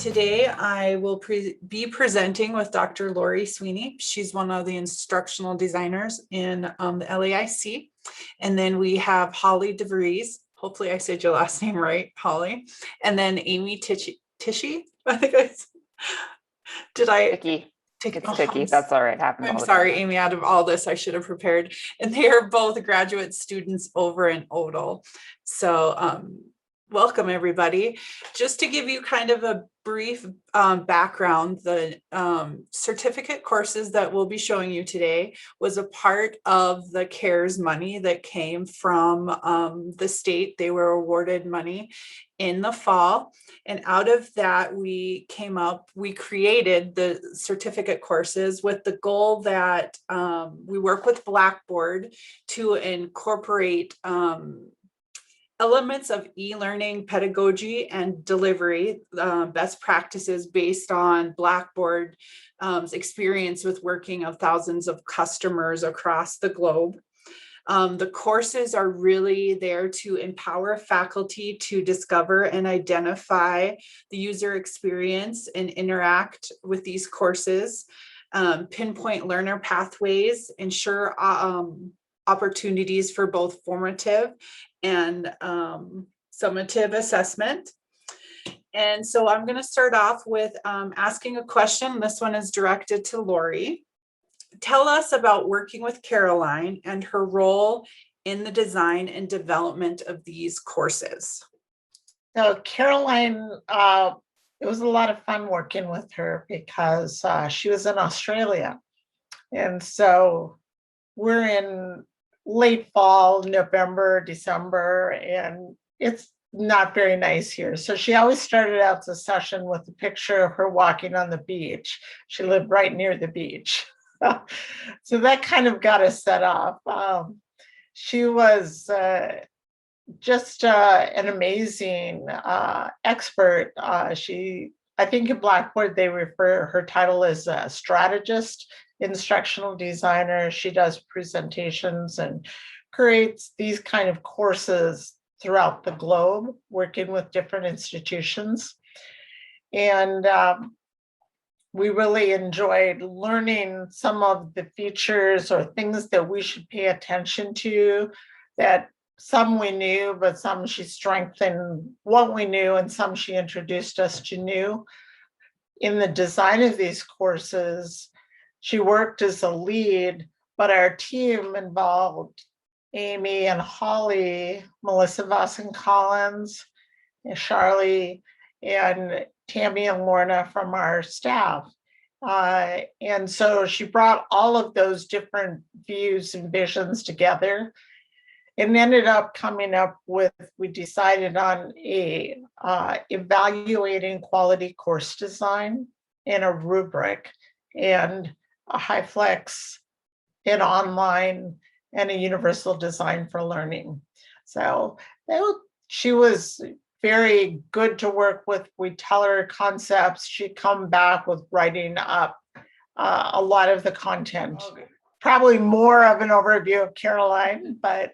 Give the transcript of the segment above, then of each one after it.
Today, I will be presenting with Dr. Lori Swinney. She's one of the instructional designers in the LAIC. And then we have Holly DeVries. Hopefully I said your last name right, Holly. And then Amy Tichy. I think Tichy. It's Tichy. That's all right. I'm sorry, Amy, out of all this, I should have prepared. And they are both graduate students over in Odell. So welcome, everybody. Just to give you kind of a brief background, the certificate courses that we'll be showing you today was a part of the CARES money that came from the state. They were awarded money in the fall. And out of that, we created the certificate courses with the goal that we work with Blackboard to incorporate elements of e-learning pedagogy and delivery, best practices based on Blackboard's experience with working of thousands of customers across the globe. The courses are really there to empower faculty to discover and identify the user experience and interact with these courses, pinpoint learner pathways, ensure opportunities for both formative and summative assessment. And so I'm going to start off with asking a question. This one is directed to Lori. Tell us about working with Caroline and her role in the design and development of these courses. So Caroline, it was a lot of fun working with her because she was in Australia. And so we're in late fall, November, December, and it's not very nice here. So she always started out the session with a picture of her walking on the beach. She lived right near the beach. So that kind of got us set up. She was just an amazing expert. I think at Blackboard, they refer her title as a strategist, instructional designer. She does presentations and creates these kind of courses throughout the globe, working with different institutions. And we really enjoyed learning some of the features or things that we should pay attention to, that some we knew, but some she strengthened what we knew, and some she introduced us to new. In the design of these courses, she worked as a lead, but our team involved Amy and Holly, Melissa Vossen-Collins, and Sharley, and Tammy and Lorna from our staff. And so she brought all of those different views and visions together and ended up coming up with, we decided on a evaluating quality course design and a rubric and a HyFlex, an online, and a universal design for learning. So she was very good to work with. We tell her concepts. She'd come back with writing up a lot of the content. Okay. Probably more of an overview of Caroline, but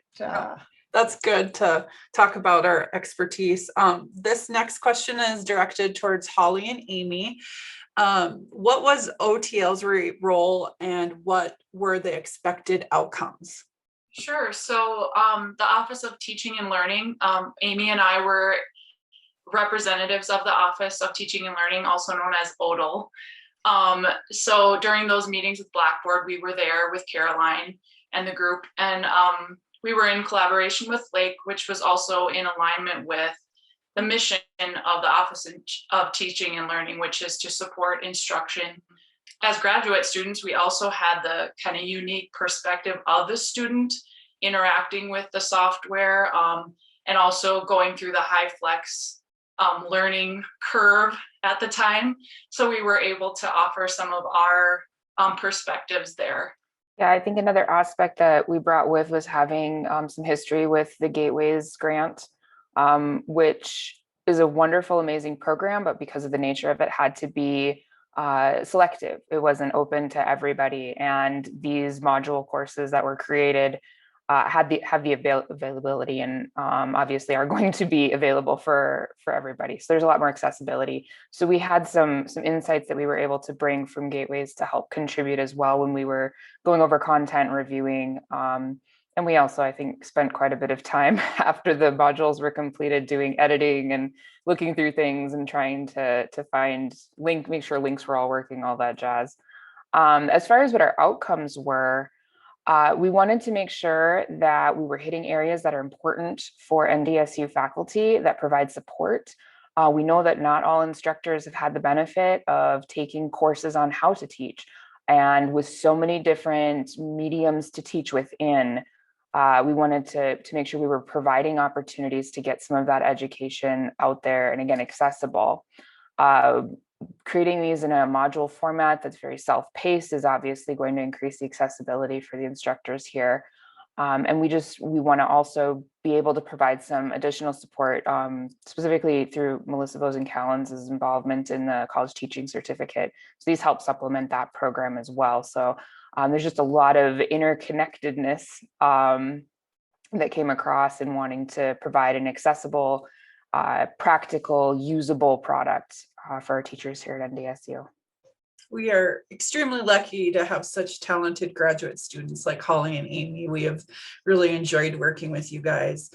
that's good to talk about our expertise. This next question is directed towards Holly and Amy. What was OTL's role and what were the expected outcomes? Sure. So the Office of Teaching and Learning, Amy and I were representatives of the Office of Teaching and Learning, also known as ODL. So during those meetings with Blackboard, we were there with Caroline and the group, and we were in collaboration with Lake, which was also in alignment with the mission of the Office of Teaching and Learning, which is to support instruction. As graduate students, we also had the kind of unique perspective of the student interacting with the software and also going through the HyFlex learning curve at the time. So we were able to offer some of our perspectives there. Yeah, I think another aspect that we brought with was having some history with the Gateways grant, which is a wonderful, amazing program, but because of the nature of it, had to be selective. It wasn't open to everybody. And these module courses that were created have the availability, and obviously are going to be available for everybody. So there's a lot more accessibility. So we had some insights that we were able to bring from Gateways to help contribute as well when we were going over content, reviewing. And we also, I think, spent quite a bit of time after the modules were completed doing editing and looking through things and trying to find make sure links were all working, all that jazz. As far as what our outcomes were, we wanted to make sure that we were hitting areas that are important for NDSU faculty that provide support. We know that not all instructors have had the benefit of taking courses on how to teach. And with so many different mediums to teach within, we wanted to make sure we were providing opportunities to get some of that education out there and, again, accessible. Creating these in a module format that's very self-paced is obviously going to increase the accessibility for the instructors here. And we want to also be able to provide some additional support, specifically through Melissa Vosen-Callens' involvement in the college teaching certificate. So these help supplement that program as well. So there's just a lot of interconnectedness that came across in wanting to provide an accessible, practical, usable product for our teachers here at NDSU. We are extremely lucky to have such talented graduate students like Holly and Amy. We have really enjoyed working with you guys.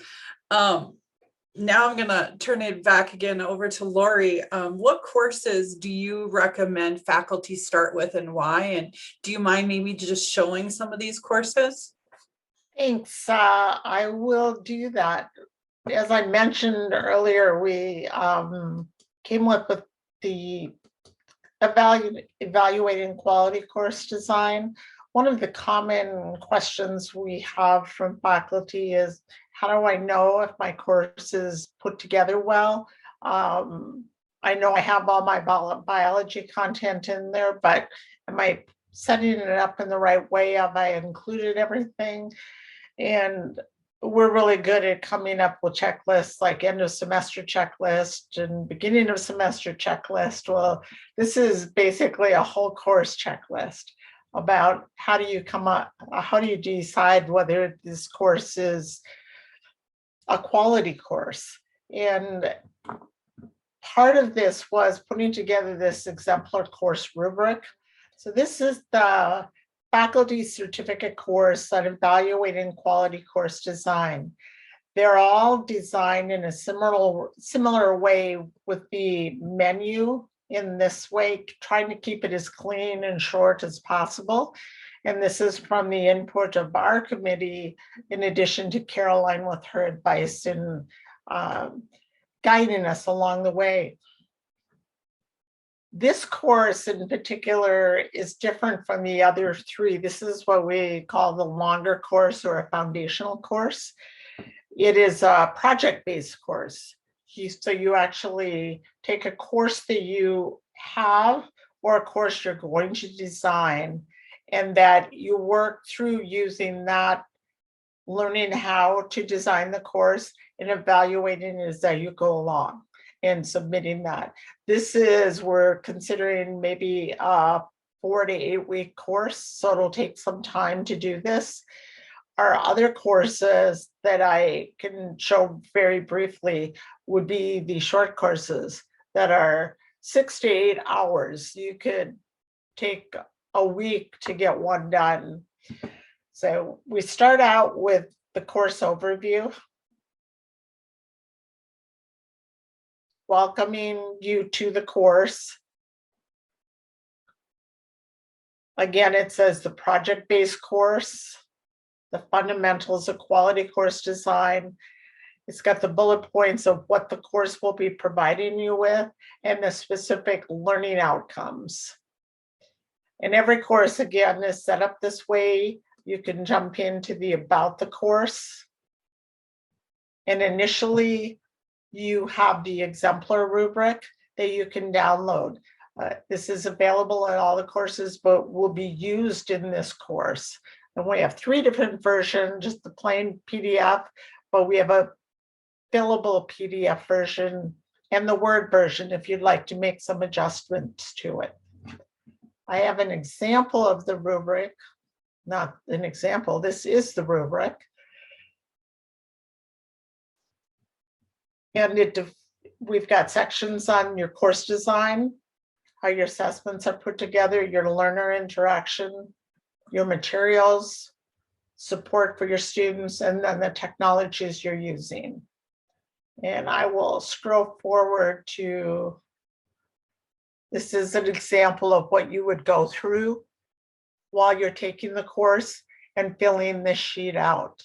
Now I'm going to turn it back again over to Lori. What courses do you recommend faculty start with and why? And do you mind maybe just showing some of these courses? Thanks. I will do that. As I mentioned earlier, we came up with the evaluating quality course design. One of the common questions we have from faculty is, how do I know if my course is put together well? I know I have all my biology content in there, but am I setting it up in the right way? Have I included everything? And we're really good at coming up with checklists, like end of semester checklist and beginning of semester checklist. Well, this is basically a whole course checklist about how do you decide whether this course is a quality course. And part of this was putting together this exemplar course rubric. So this is the faculty certificate course on evaluating quality course design. They're all designed in a similar way, with the menu in this way, trying to keep it as clean and short as possible. And this is from the input of our committee, in addition to Caroline with her advice and guiding us along the way. This course in particular is different from the other three. This is what we call the longer course, or a foundational course. It is a project-based course. So you actually take a course that you have or a course you're going to design, and that you work through using that, learning how to design the course and evaluating it as you go along and submitting that. We're considering maybe a 4 to 8 week course, so it'll take some time to do this. Our other courses that I can show very briefly would be the short courses that are 6 to 8 hours. You could take a week to get one done. So we start out with the course overview, welcoming you to the course. Again, it says the project-based course, the fundamentals of quality course design. It's got the bullet points of what the course will be providing you with and the specific learning outcomes. And every course, again, is set up this way. You can jump into the about the course. And initially, you have the exemplar rubric that you can download. This is available in all the courses, but will be used in this course. And we have 3 different versions, just the plain PDF, but we have a fillable PDF version and the Word version if you'd like to make some adjustments to it. I have an example of the rubric, not an example, this is the rubric. And we've got sections on your course design, how your assessments are put together, your learner interaction, your materials, support for your students, and then the technologies you're using. And I will scroll forward to, this is an example of what you would go through while you're taking the course and filling this sheet out.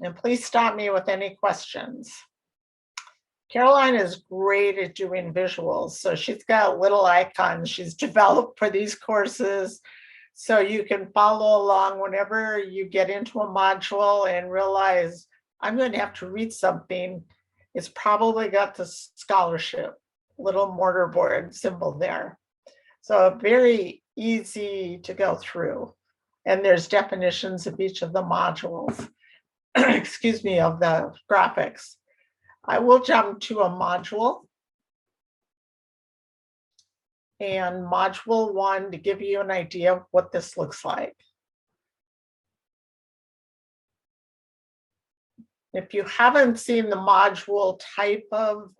And please stop me with any questions. Caroline is great at doing visuals. So she's got little icons she's developed for these courses. So you can follow along whenever you get into a module and realize I'm going to have to read something. It's probably got the scholarship, little mortarboard symbol there. So very easy to go through. And there's definitions of each of the modules. Excuse me, of the graphics. I will jump to a module. And module 1 to give you an idea of what this looks like. If you haven't seen the module type of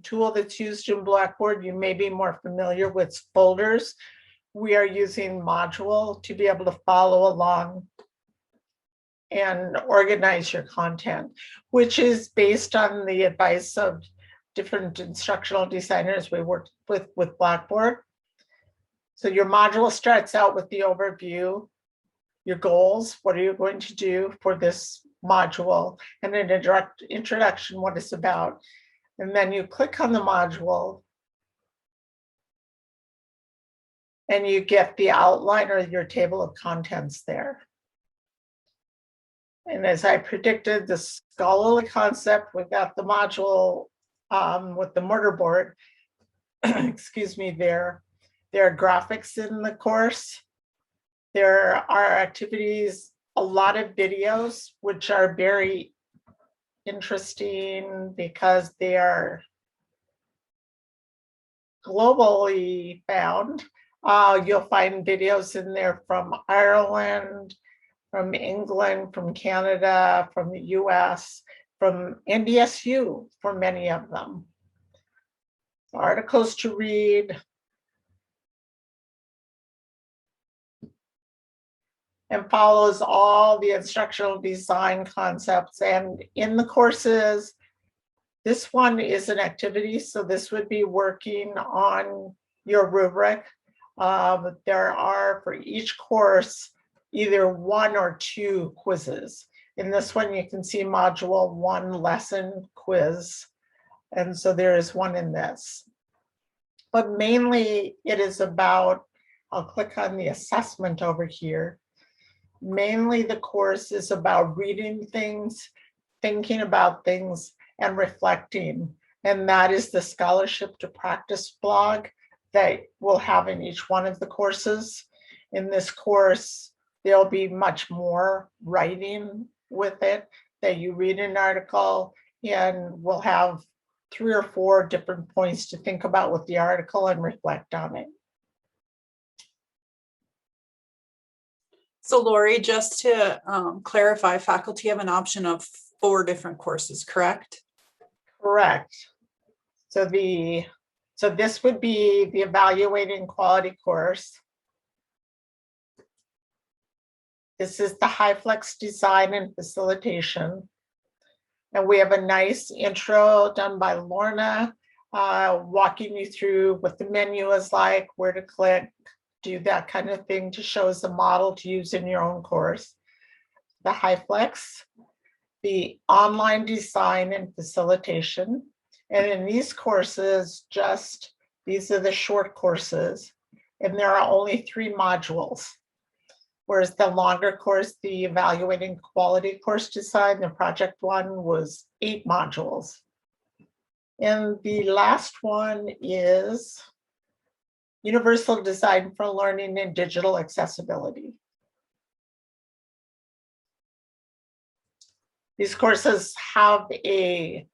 tool that's used in Blackboard, you may be more familiar with folders. We are using module to be able to follow along and organize your content, which is based on the advice of different instructional designers we worked with Blackboard. So your module starts out with the overview, your goals, what are you going to do for this module, and an introduction, what it's about. And then you click on the module and you get the outline or your table of contents there. And as I predicted, the scholarly concept, we got the module with the mortarboard, excuse me, there. There are graphics in the course. There are activities, a lot of videos, which are very interesting because they are globally found. You'll find videos in there from Ireland, from England, from Canada, from the US, from NDSU for many of them. Articles to read. And follows all the instructional design concepts. And in the courses, this one is an activity. So this would be working on your rubric. There are for each course, either 1 or 2 quizzes. In this one, you can see module 1 lesson quiz. And so there is one in this. But mainly it is about, I'll click on the assessment over here. Mainly the course is about reading things, thinking about things, and reflecting. And that is the Scholarship to Practice blog that we'll have in each one of the courses. In this course, there'll be much more writing with it, that you read an article and we'll have 3 or 4 different points to think about with the article and reflect on it. So Lori, just to clarify, faculty have an option of 4 different courses, correct? Correct. So this would be the Evaluating Quality course. This is the HyFlex Design and Facilitation. And we have a nice intro done by Lorna, walking you through what the menu is like, where to click, do that kind of thing to show us a model to use in your own course. The HyFlex, the Online Design and Facilitation. And in these courses, these are the short courses, and there are only 3 modules. Whereas the longer course, the Evaluating Quality course design, the project one was 8 modules. And the last one is Universal Design for Learning and Digital Accessibility. These courses have a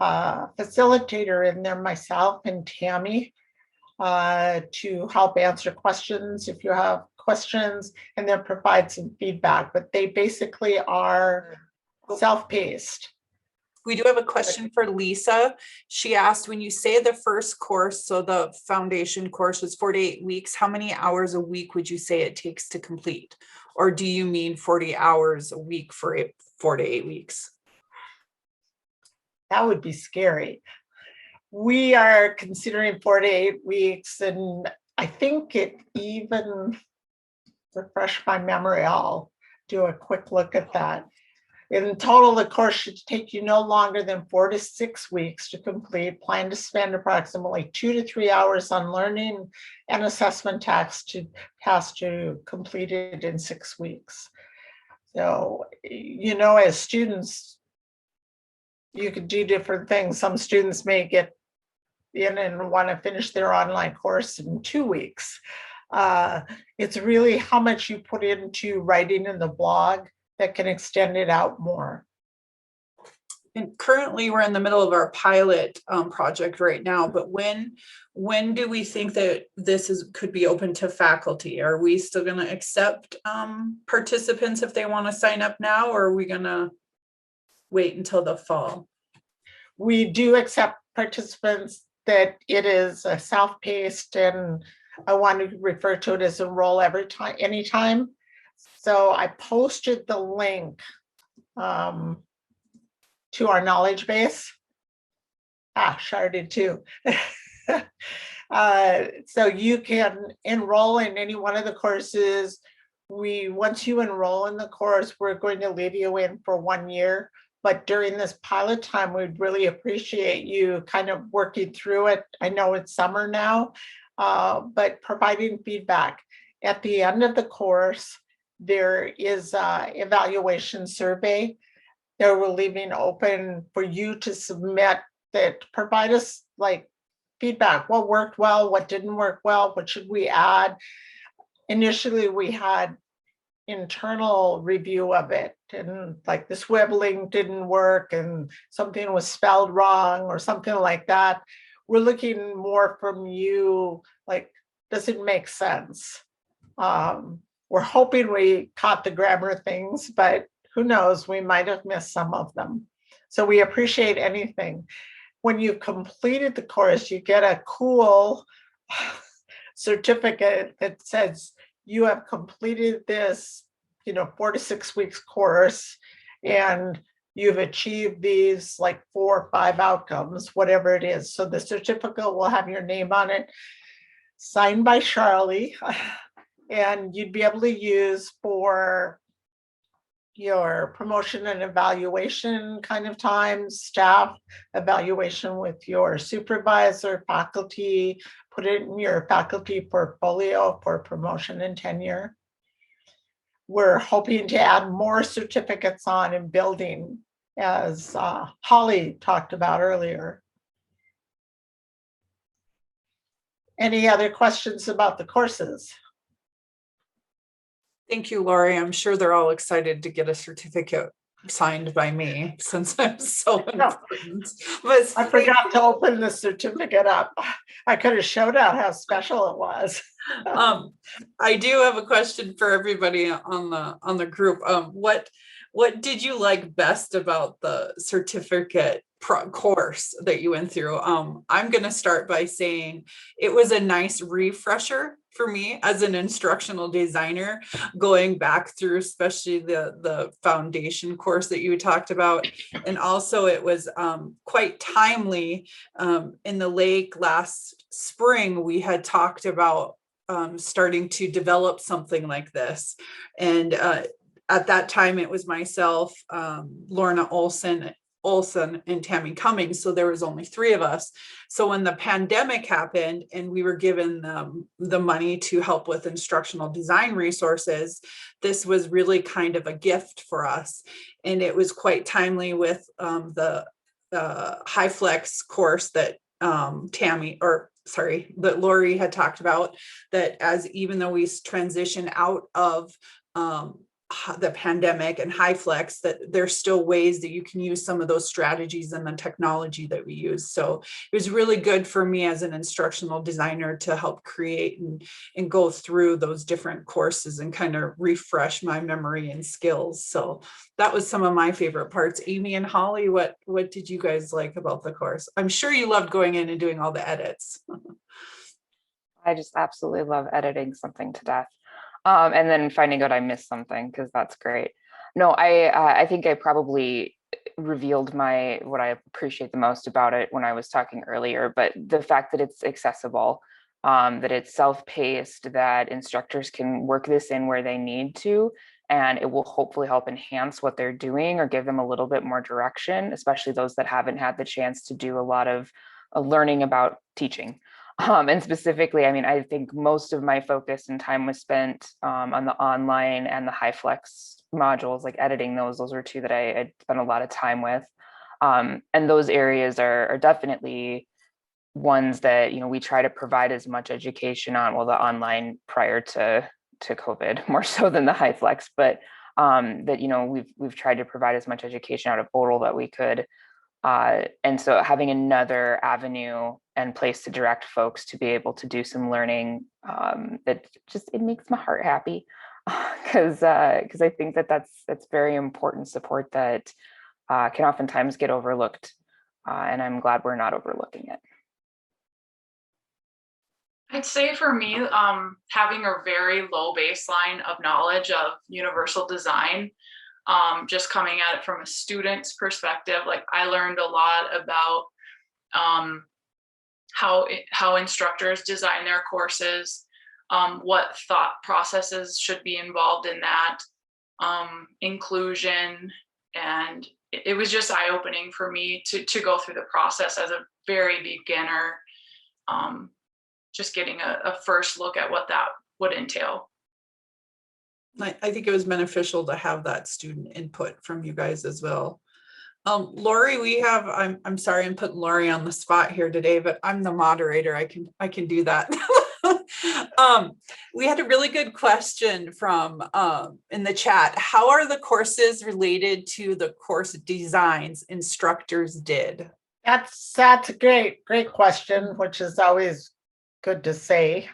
facilitator in there, myself and Tammy, to help answer questions if you have questions and then provide some feedback, but they basically are self-paced. We do have a question for Lisa. She asked, when you say the first course, so the foundation course was 4 to 8 weeks, how many hours a week would you say it takes to complete? Or do you mean 40 hours a week for 4 to 8 weeks? That would be scary. We are considering 4 to 8 weeks, and I think it even, refresh my memory, I'll do a quick look at that. In total, the course should take you no longer than 4 to 6 weeks to complete. Plan to spend approximately 2 to 3 hours on learning and assessment tasks to complete it in 6 weeks. So, as students, you could do different things. Some students may get in and want to finish their online course in 2 weeks. It's really how much you put into writing in the blog that can extend it out more. And currently we're in the middle of our pilot project right now, but when do we think that this could be open to faculty? Are we still going to accept participants if they want to sign up now, or are we going to wait until the fall? We do accept participants. That it is self-paced, and I want to refer to it as enroll anytime. So I posted the link to our knowledge base. Shar did too. So you can enroll in any one of the courses. Once you enroll in the course, we're going to leave you in for 1 year. But during this pilot time, we'd really appreciate you kind of working through it. I know it's summer now, but providing feedback. At the end of the course, there is an evaluation survey that we're leaving open for you to submit that provide us like feedback. What worked well, what didn't work well, what should we add? Initially, we had internal review of it, and like this wibbling didn't work and something was spelled wrong or something like that. We're looking more from you, like, does it make sense? We're hoping we caught the grammar things, but who knows, we might have missed some of them. So we appreciate anything. When you've completed the course, you get a cool certificate that says you have completed this, 4 to 6 weeks course, and you've achieved these like 4 or 5 outcomes, whatever it is. So the certificate will have your name on it, signed by Sharley, and you'd be able to use for your promotion and evaluation kind of times, staff evaluation with your supervisor, faculty, put it in your faculty portfolio for promotion and tenure. We're hoping to add more certificates on in building, as Holly talked about earlier. Any other questions about the courses? Thank you, Lori. I'm sure they're all excited to get a certificate signed by me since I'm so important. But I forgot to open the certificate up. I could have showed out how special it was. I do have a question for everybody on the group. What did you like best about the certificate course that you went through? I'm going to start by saying it was a nice refresher for me as an instructional designer, going back through especially the foundation course that you talked about. And also it was quite timely. In the lake last spring, we had talked about starting to develop something like this. And at that time, it was myself, Lorna Olson, and Tammy Cummings. So there was only 3 of us. So when the pandemic happened and we were given the money to help with instructional design resources, this was really kind of a gift for us. And it was quite timely with the HyFlex course that that Lori had talked about, that even though we transition out of the pandemic and HyFlex, that there's still ways that you can use some of those strategies and the technology that we use. So it was really good for me as an instructional designer to help create and go through those different courses and kind of refresh my memory and skills. So that was some of my favorite parts. Amy and Holly, what did you guys like about the course? I'm sure you loved going in and doing all the edits. I just absolutely love editing something to death. And then finding out I missed something, because that's great. No, I think I probably revealed what I appreciate the most about it when I was talking earlier, but the fact that it's accessible, that it's self-paced, that instructors can work this in where they need to, and it will hopefully help enhance what they're doing or give them a little bit more direction, especially those that haven't had the chance to do a lot of learning about teaching. And specifically, I mean, I think most of my focus and time was spent on the online and the HyFlex modules, like editing those. Those were two that I spent a lot of time with. And those areas are definitely ones that, you know, we try to provide as much education on, well, the online prior to COVID, more so than the HyFlex, but that, you know, we've tried to provide as much education out of Odal that we could. And so having another avenue and place to direct folks to be able to do some learning, it makes my heart happy, because I think that's very important support that can oftentimes get overlooked, and I'm glad we're not overlooking it. I'd say for me, having a very low baseline of knowledge of universal design, just coming at it from a student's perspective, like I learned a lot about how instructors design their courses, what thought processes should be involved in that, inclusion, and it was just eye-opening for me to go through the process as a very beginner, just getting a first look at what that would entail. I think it was beneficial to have that student input from you guys as well. Lori, I'm sorry, I'm putting Lori on the spot here today, but I'm the moderator. I can do that. We had a really good question from in the chat. How are the courses related to the course designs instructors did? That's a great question, which is always good to say.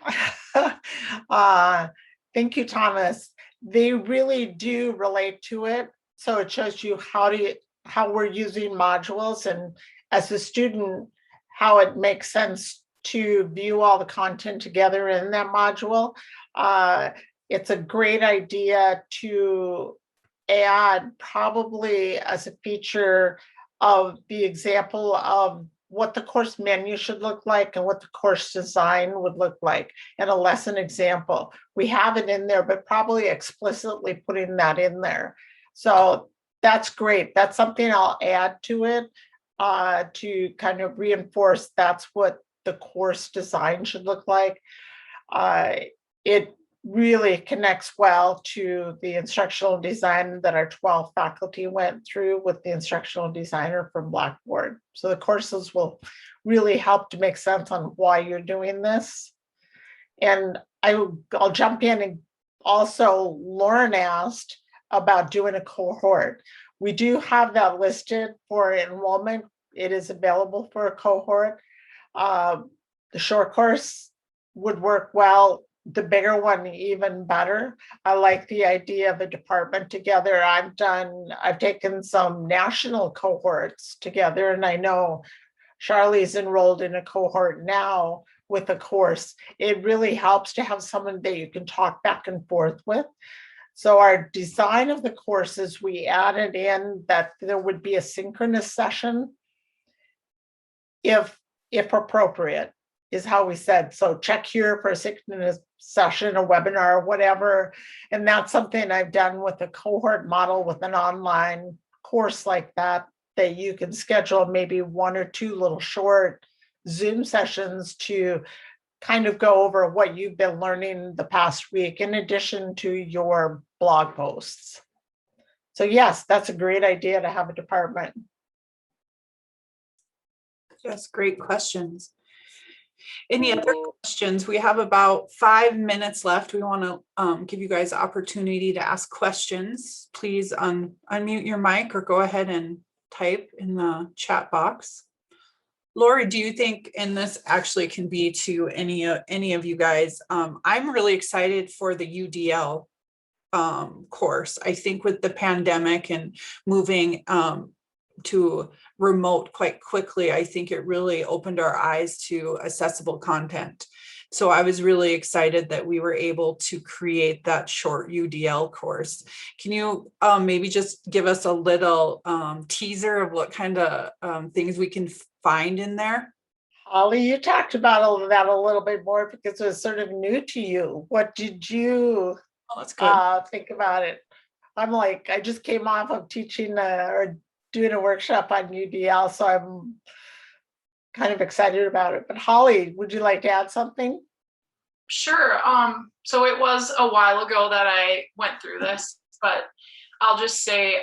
Thank you, Thomas. They really do relate to it. So it shows you how we're using modules, and as a student, how it makes sense to view all the content together in that module. It's a great idea to add, probably as a feature of the example of what the course menu should look like and what the course design would look like, and a lesson example. We have it in there, but probably explicitly putting that in there. So that's great. That's something I'll add to it to kind of reinforce that's what the course design should look like. It really connects well to the instructional design that our 12 faculty went through with the instructional designer from Blackboard. So the courses will really help to make sense on why you're doing this. And I'll jump in, and also Lauren asked about doing a cohort. We do have that listed for enrollment. It is available for a cohort. The short course would work well. The bigger one, even better. I like the idea of a department together. I've taken some national cohorts together, and I know Sharley's enrolled in a cohort now with a course. It really helps to have someone that you can talk back and forth with. So our design of the courses, we added in that there would be a synchronous session if appropriate, is how we said. So check here for a synchronous session, a webinar, whatever. And that's something I've done with a cohort model with an online course like that you can schedule maybe 1 or 2 little short Zoom sessions to kind of go over what you've been learning the past week, in addition to your blog posts. So yes, that's a great idea to have a department. Yes, great questions. Any other questions? We have about 5 minutes left. We want to give you guys the opportunity to ask questions. Please unmute your mic or go ahead and type in the chat box. Lori, do you think, and this actually can be to any of you guys, I'm really excited for the UDL course. I think with the pandemic and moving to remote quite quickly, I think it really opened our eyes to accessible content. So I was really excited that we were able to create that short UDL course. Can you maybe just give us a little teaser of what kind of things we can find in there? Holly, you talked about that a little bit more because it was sort of new to you. What did you That's good. think about it? I'm like, I just came off of teaching or doing a workshop on UDL, so I'm kind of excited about it. But Holly, would you like to add something? Sure. So it was a while ago that I went through this, but I'll just say,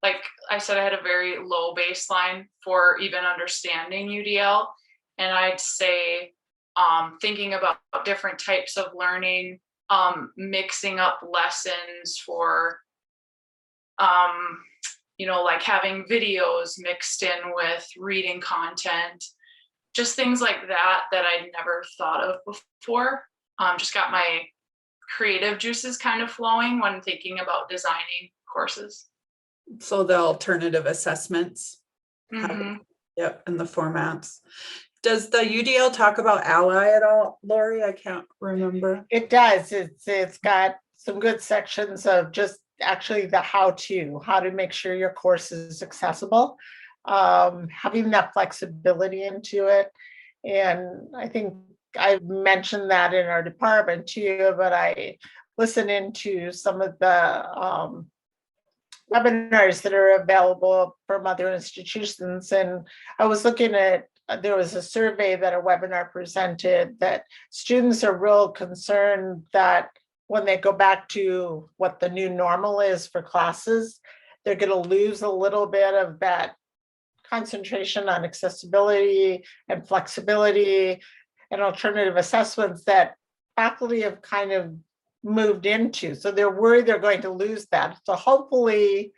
like I said, I had a very low baseline for even understanding UDL. And I'd say thinking about different types of learning, mixing up lessons for, like having videos mixed in with reading content, just things like that I'd never thought of before. Just got my creative juices kind of flowing when thinking about designing courses. So the alternative assessments. Mm-hmm. Yep, and the formats. Does the UDL talk about Ally at all, Lori? I can't remember. It does. It's got some good sections of just actually the how to make sure your course is accessible, having that flexibility into it. And I think I mentioned that in our department too, but I listen into some of the webinars that are available from other institutions. And I was looking at, there was a survey that a webinar presented that students are real concerned that when they go back to what the new normal is for classes, they're going to lose a little bit of that concentration on accessibility and flexibility and alternative assessments that faculty have kind of moved into. So they're worried they're going to lose that. So hopefully,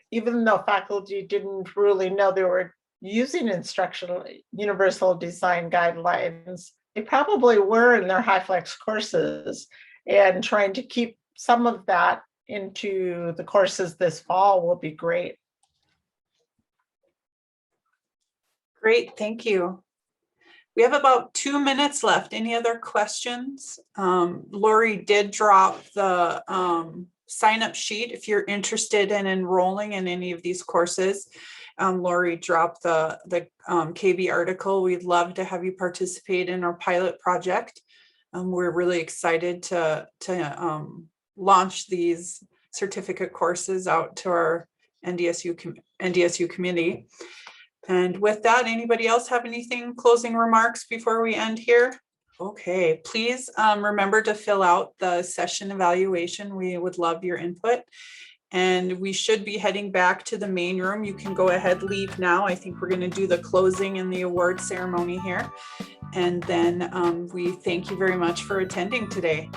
even though faculty didn't really know they were using instructional universal design guidelines, they probably were in their HyFlex courses, and trying to keep some of that into the courses this fall will be great. Great, thank you. We have about 2 minutes left. Any other questions? Lori did drop the sign-up sheet if you're interested in enrolling in any of these courses. Lori dropped the KB article. We'd love to have you participate in our pilot project. We're really excited to launch these certificate courses out to our NDSU community. And with that, anybody else have anything, closing remarks before we end here? Okay, please remember to fill out the session evaluation. We would love your input. And we should be heading back to the main room. You can go ahead, leave now. I think we're going to do the closing and the award ceremony here. And then we thank you very much for attending today.